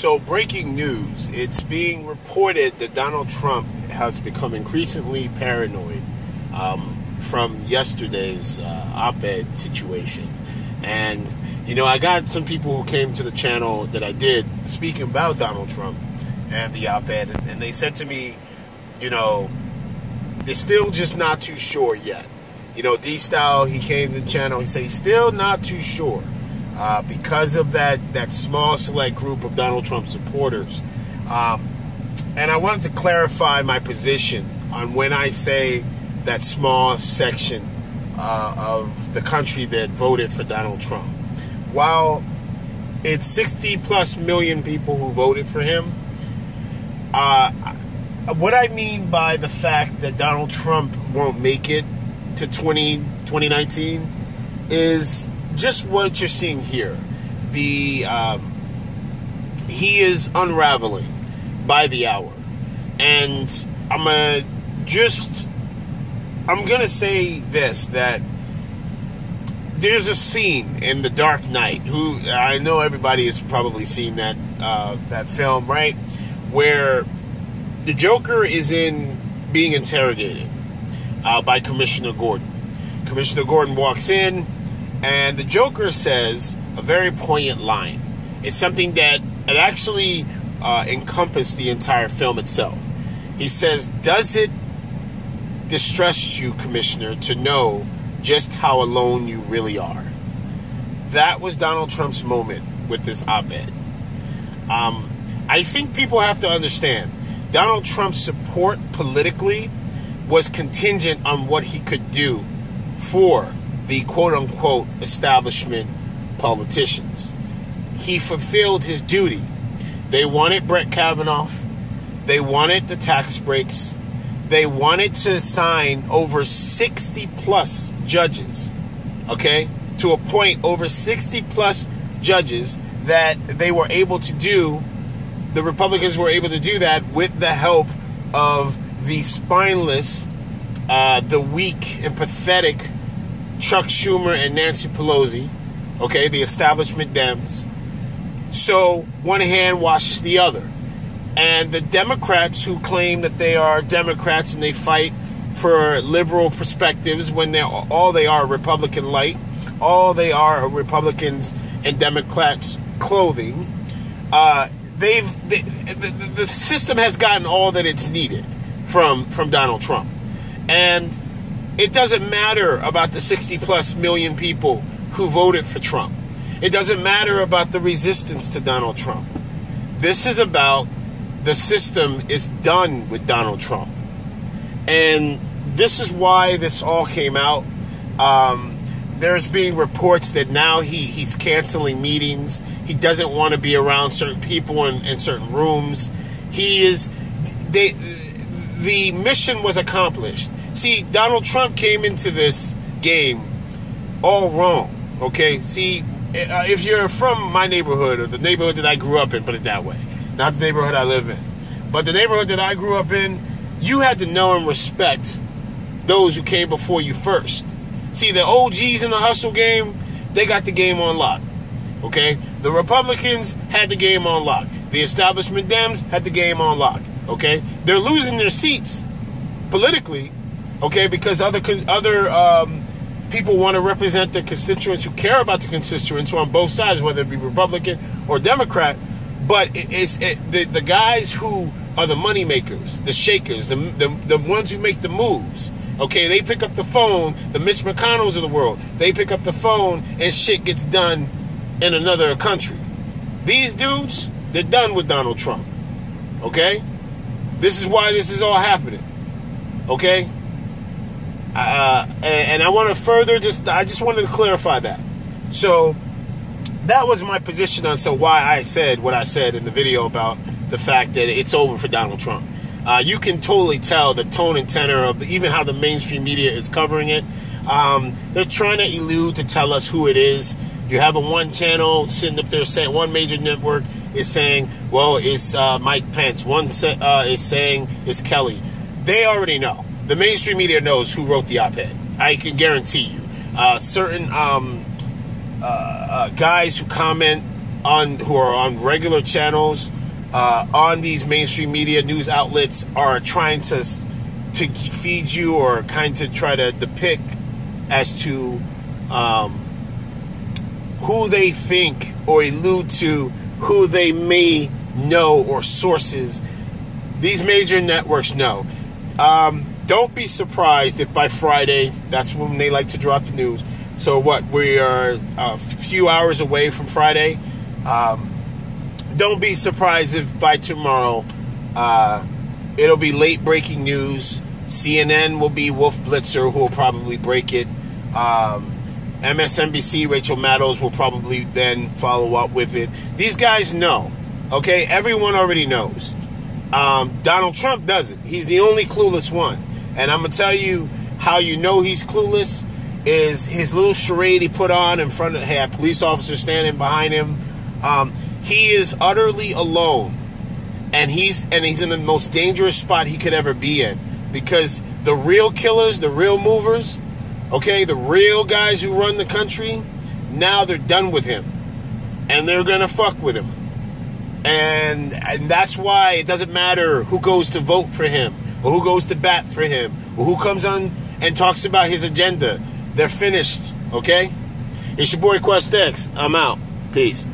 So, breaking news. It's being reported that Donald Trump has become increasingly paranoid from yesterday's op-ed situation. And, you know, I got some people who came to the channel that I did speaking about Donald Trump and the op-ed, and they said to me, you know, they're still just not too sure yet. You know, D-Style, he came to the channel, he said he's still not too sure. Because of that small select group of Donald Trump supporters. And I wanted to clarify my position on when I say that small section of the country that voted for Donald Trump. While it's 60 plus million people who voted for him, what I mean by the fact that Donald Trump won't make it to 2019 is just what you're seeing here. He is unraveling by the hour. And I'm gonna say this, that there's a scene in The Dark Knight, who I know everybody has probably seen that film, right? Where the Joker is being interrogated by Commissioner Gordon. Commissioner Gordon walks in, and the Joker says a very poignant line. It's something that it actually encompassed the entire film itself. He says, "Does it distress you, Commissioner, to know just how alone you really are?" That was Donald Trump's moment with this op-ed. I think people have to understand, Donald Trump's support politically was contingent on what he could do for the quote-unquote establishment politicians. He fulfilled his duty. They wanted Brett Kavanaugh. They wanted the tax breaks. They wanted to assign over 60 plus judges, okay, to appoint over 60 plus judges that they were able to do. The Republicans were able to do that with the help of the spineless, the weak and pathetic Chuck Schumer and Nancy Pelosi, okay, the establishment Dems. So one hand washes the other. And the Democrats who claim that they are Democrats and they fight for liberal perspectives when all they are Republican light, all they are Republicans and Democrats clothing, the system has gotten all that it's needed from Donald Trump. And it doesn't matter about the 60 plus million people who voted for Trump. It doesn't matter about the resistance to Donald Trump. This is about the system is done with Donald Trump. And this is why this all came out. There's being reports that now he's canceling meetings. He doesn't want to be around certain people in certain rooms. The mission was accomplished. See, Donald Trump came into this game all wrong, okay? See, if you're from my neighborhood, or the neighborhood that I grew up in, put it that way, not the neighborhood I live in, but the neighborhood that I grew up in, you had to know and respect those who came before you first. See, the OGs in the hustle game, they got the game on lock, okay? The Republicans had the game on lock. The establishment Dems had the game on lock, okay? They're losing their seats politically, okay, because other people want to represent their constituents who care about the constituents on both sides, whether it be Republican or Democrat. But the guys who are the money makers, the shakers, the ones who make the moves, okay, they pick up the phone, the Mitch McConnells of the world, they pick up the phone and shit gets done in another country. These dudes, they're done with Donald Trump, okay? This is why this is all happening, okay? And I want to further I just wanted to clarify that. So that was my position on why I said what I said in the video about the fact that it's over for Donald Trump. You can totally tell the tone and tenor of even how the mainstream media is covering it. They're trying to elude to tell us who it is. You have a one channel sitting up there saying, one major network is saying, well, it's Mike Pence. One is saying it's Kelly. They already know. The mainstream media knows who wrote the op-ed. I can guarantee you. Certain guys who comment who are on regular channels on these mainstream media news outlets are trying to feed you or kind of try to depict as to who they think or allude to who they may know or sources. These major networks know. Don't be surprised if by Friday, that's when they like to drop the news. So what, we are a few hours away from Friday. Don't be surprised if by tomorrow it'll be late breaking news. CNN will be Wolf Blitzer, who will probably break it. MSNBC, Rachel Maddow will probably then follow up with it. These guys know, okay? Everyone already knows. Donald Trump doesn't. He's the only clueless one. And I'm going to tell you how you know he's clueless is his little charade he put on in front of, had police officers standing behind him. He is utterly alone. And he's in the most dangerous spot he could ever be in. Because the real killers, the real movers, okay, the real guys who run the country, now they're done with him. And they're going to fuck with him. And that's why it doesn't matter who goes to vote for him, or who goes to bat for him, or who comes on and talks about his agenda. They're finished, okay? It's your boy Quest X. I'm out. Peace.